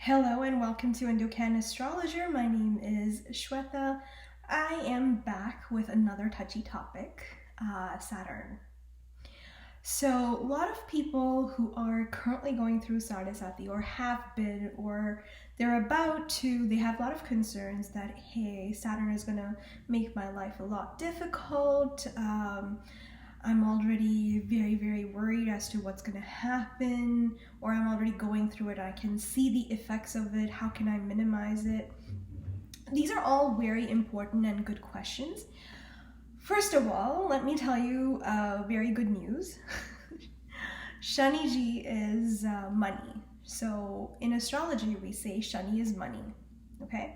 Hello and welcome to Indocan Astrologer. My name is Shweta. I am back with another touchy topic, Saturn. So a lot of people who are currently going through Sade or have been, or they're about to, they have a lot of concerns that, hey, Saturn is gonna make my life a lot difficult. I'm already very worried as to what's going to happen, or I'm already going through it. I can see the effects of it. How can I minimize it? These are all very important and good questions. First of all, let me tell you very good news. Shani ji is money. So in astrology, we say Shani is money. Okay?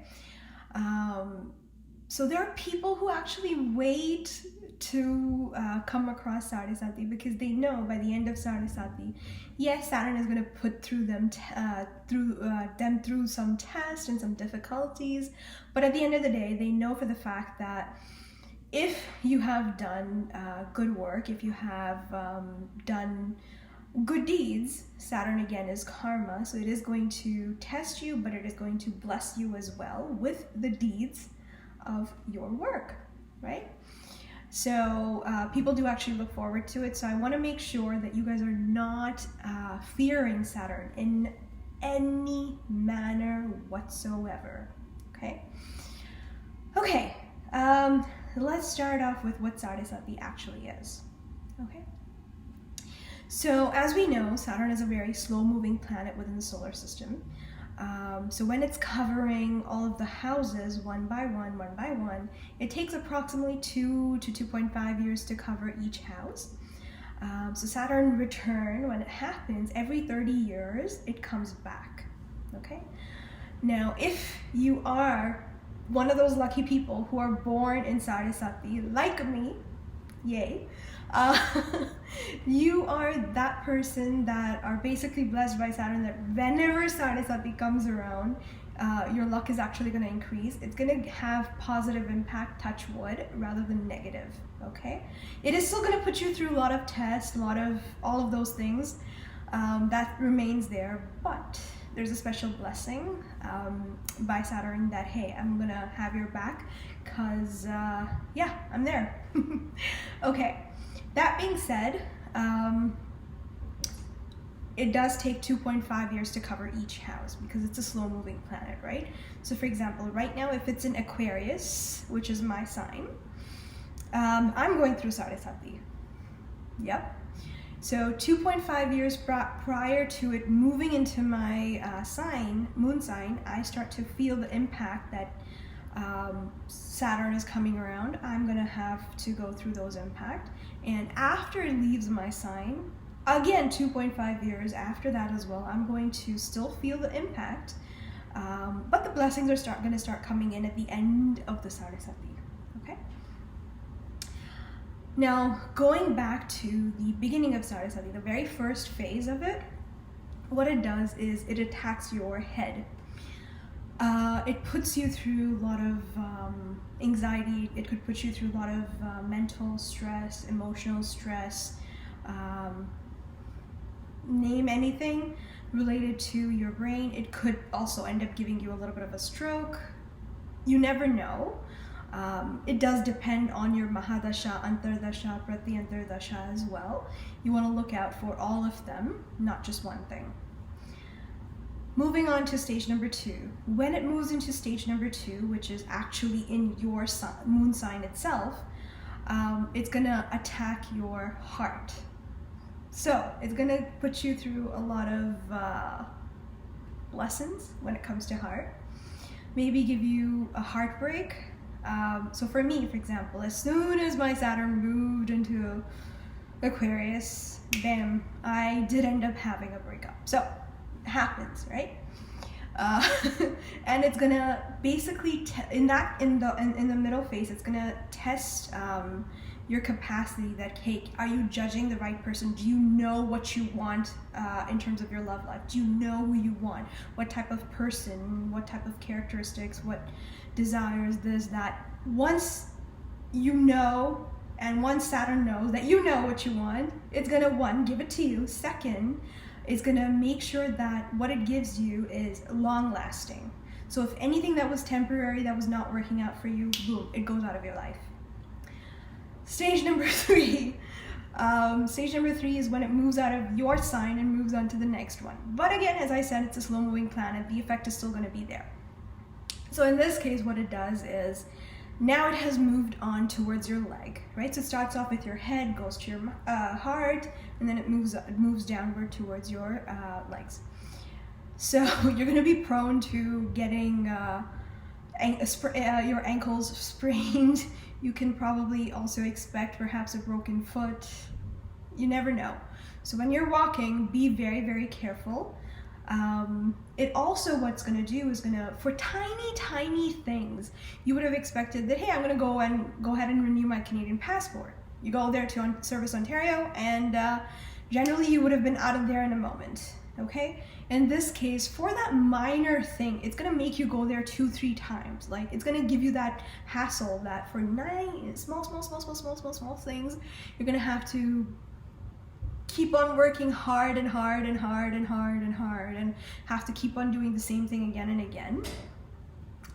So there are people who actually wait to come across Sati because they know by the end of Sati, yes, Saturn is going to put through them through some tests and some difficulties, but at the end of the day, they know for the fact that if you have done good work, if you have done good deeds, Saturn again is karma, so it is going to test you, but it is going to bless you as well with the deeds of your work, right? So people do actually look forward to it. So I want to make sure that you guys are not fearing Saturn in any manner whatsoever. Okay. Okay. Let's start off with what Sati actually is. Okay. So as we know, Saturn is a very slow-moving planet within the solar system. So when it's covering all of the houses one by one, it takes approximately 2 to 2.5 years to cover each house. So Saturn return, when it happens, every 30 years, it comes back, okay? Now, if you are one of those lucky people who are born in Sati, like me, yay, you are that person that are basically blessed by Saturn, that whenever Sati comes around, your luck is actually going to increase. It's going to have positive impact, touch wood, rather than negative, okay? It is still going to put you through a lot of tests, all of those things that remains there, but there's a special blessing by Saturn that, hey, I'm going to have your back because, yeah, I'm there. Okay. That being said, it does take 2.5 years to cover each house because it's a slow-moving planet, right? So for example, right now, if it's in Aquarius, which is my sign, I'm going through Sati. Yep. So 2.5 years prior to it moving into my sign, moon sign, I start to feel the impact that Saturn is coming around. I'm gonna have to go through those impacts, and after it leaves my sign, again 2.5 years after that as well, I'm going to still feel the impact, but the blessings are going to start coming in at the end of the Sati. Okay. Now going back to the beginning of Sati, the very first phase of it, what it does is it attacks your head. It puts you through a lot of anxiety. It could put you through a lot of mental stress, emotional stress, name anything related to your brain. It could also end up giving you a little bit of a stroke. You never know. It does depend on your Mahadasha, Antardasha, Pratyantardasha as well. You want to look out for all of them, not just one thing. Moving on to stage number 2. When it moves into stage number 2, which is actually in your moon sign itself, it's gonna attack your heart. So it's gonna put you through a lot of lessons when it comes to heart. Maybe give you a heartbreak. So for me, for example, as soon as my Saturn moved into Aquarius, bam, I did end up having a breakup. So happens, right? And it's gonna basically in the middle phase, it's gonna test your capacity. That, hey, are you judging the right person? Do you know what you want in terms of your love life? Do you know who you want? What type of person? What type of characteristics? What desires? This, that. Once you know, and once Saturn knows that you know what you want, it's gonna, one, give it to you. Second, It's gonna make sure that what it gives you is long lasting. So if anything that was temporary, that was not working out for you, boom, it goes out of your life. Stage number 3. Stage number 3 is when it moves out of your sign and moves on to the next one. But again, as I said, it's a slow moving planet. The effect is still going to be there. So in this case, what it does is now it has moved on towards your leg, right? So it starts off with your head, goes to your heart, and then it moves downward towards your legs. So you're going to be prone to getting your ankles sprained. You can probably also expect perhaps a broken foot. You never know. So when you're walking, be very, very careful. It also, what's going to do is for tiny things, you would have expected that, hey, I'm going to go ahead and renew my Canadian passport. You go there to Service Ontario, and generally you would have been out of there in a moment. Okay? In this case, for that minor thing, it's gonna make you go there 2-3 times. Like, it's gonna give you that hassle that for 9 small things, you're gonna have to keep on working hard and have to keep on doing the same thing again and again.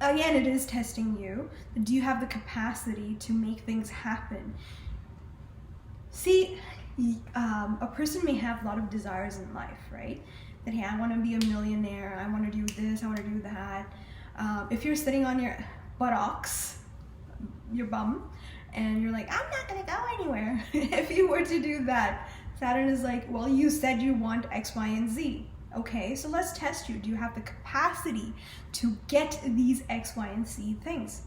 Again, it is testing you. Do you have the capacity to make things happen? See, a person may have a lot of desires in life, right? That, hey, I want to be a millionaire, I want to do this, I want to do that. If you're sitting on your buttocks, your bum, and you're like, I'm not going to go anywhere. If you were to do that, Saturn is like, well, you said you want X, Y, and Z. Okay, so let's test you. Do you have the capacity to get these X, Y, and Z things?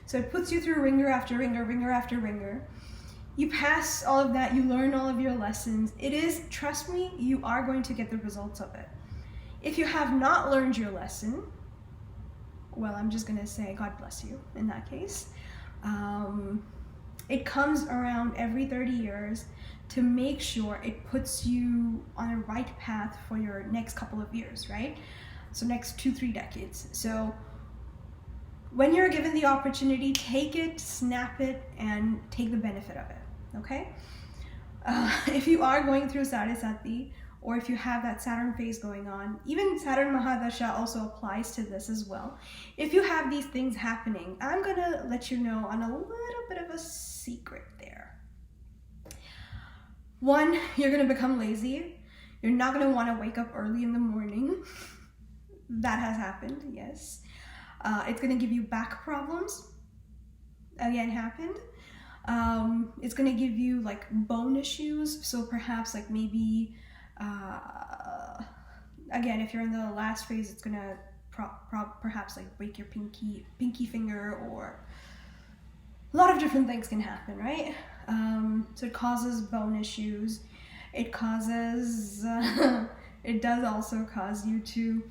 So it puts you through ringer after ringer. You pass all of that, you learn all of your lessons. It is, trust me, you are going to get the results of it. If you have not learned your lesson, well, I'm just gonna say God bless you in that case. It comes around every 30 years to make sure it puts you on a right path for your next couple of years, right? So next 2-3 decades. So when you're given the opportunity, take it, snap it, and take the benefit of it. Okay? If you are going through Sade Sati, or if you have that Saturn phase going on, even Saturn Mahadasha also applies to this as well. If you have these things happening, I'm gonna let you know on a little bit of a secret there. One, you're gonna become lazy. You're not gonna wanna wake up early in the morning. That has happened, yes. It's gonna give you back problems. Again, happened. It's gonna give you like bone issues. So perhaps like maybe, again, if you're in the last phase, it's gonna perhaps like break your pinky finger, or a lot of different things can happen, right? So it causes bone issues. It causes, it does also cause you to,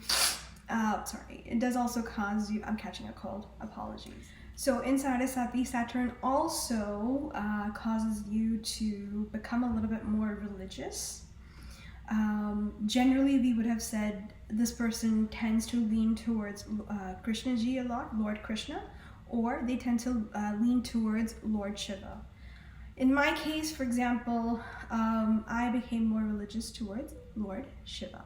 it does also cause you, I'm catching a cold, apologies. So in Sade Sati, Saturn also causes you to become a little bit more religious. Generally, we would have said this person tends to lean towards Krishnaji a lot, Lord Krishna, or they tend to lean towards Lord Shiva. In my case, for example, I became more religious towards Lord Shiva.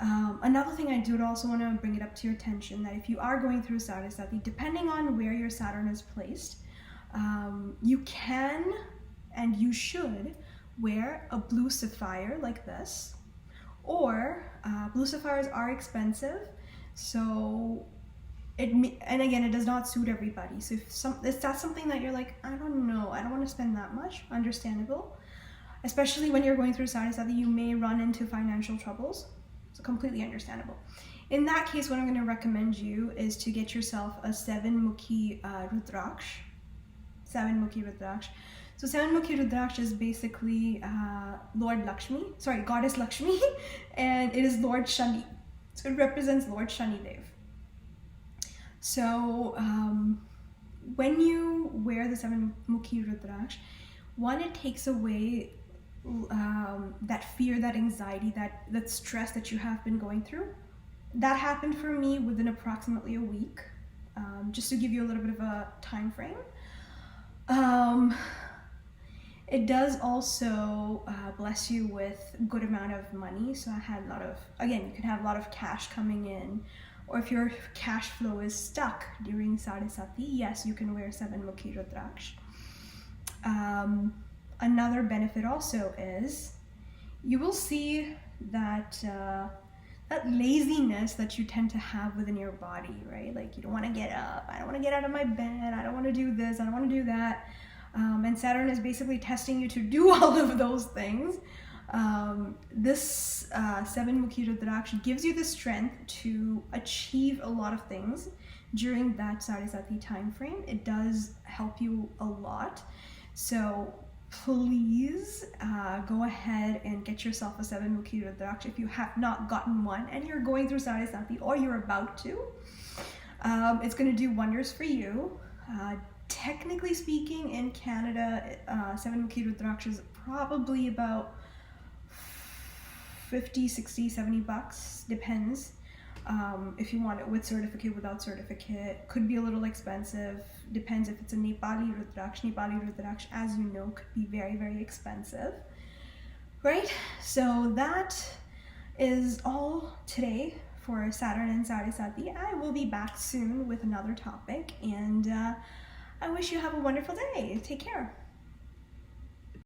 Another thing I do also want to bring it up to your attention, that if you are going through Sade Sati, depending on where your Saturn is placed, you can and you should wear a blue sapphire like this, or blue sapphires are expensive, so and again, it does not suit everybody. So if that's something that you're like, I don't know, I don't want to spend that much, understandable. Especially when you're going through Sade Sati, you may run into financial troubles. So completely understandable. In that case, what I'm going to recommend you is to get yourself a 7-mukhi Rudraksh. 7-mukhi Rudraksh. So 7-mukhi Rudraksh is basically Goddess Lakshmi, and it is Lord Shani. So it represents Lord Shani Dev. So when you wear the 7-mukhi Rudraksh, one, it takes away that fear, that anxiety, that stress that you have been going through. That happened for me within approximately a week, just to give you a little bit of a time frame. It does also bless you with a good amount of money. So I had a lot of, again, you can have a lot of cash coming in, or if your cash flow is stuck during Sade Sati, yes, you can wear 7 Mukhi Rudraksh. Another benefit also is you will see that that laziness that you tend to have within your body, right? Like you don't want to get up, I don't want to get out of my bed, I don't want to do this, I don't want to do that. And Saturn is basically testing you to do all of those things. This 7 Mukhi Rudraksh gives you the strength to achieve a lot of things during that Sade Sati time frame. It does help you a lot. So please go ahead and get yourself a 7 Mukhi Rudraksh if you have not gotten one and you're going through Sade Sati or you're about to. It's going to do wonders for you. Technically speaking, in Canada, 7 Mukhi Rudraksh is probably about 50, 60, 70 bucks, depends. If you want it with certificate, without certificate, could be a little expensive, depends if it's a Nepali Rudraksh. Nepali Rudraksh, as you know, could be very, very expensive, right? So that is all today for Saturn and Sade Sati. I will be back soon with another topic, and I wish you have a wonderful day. Take care.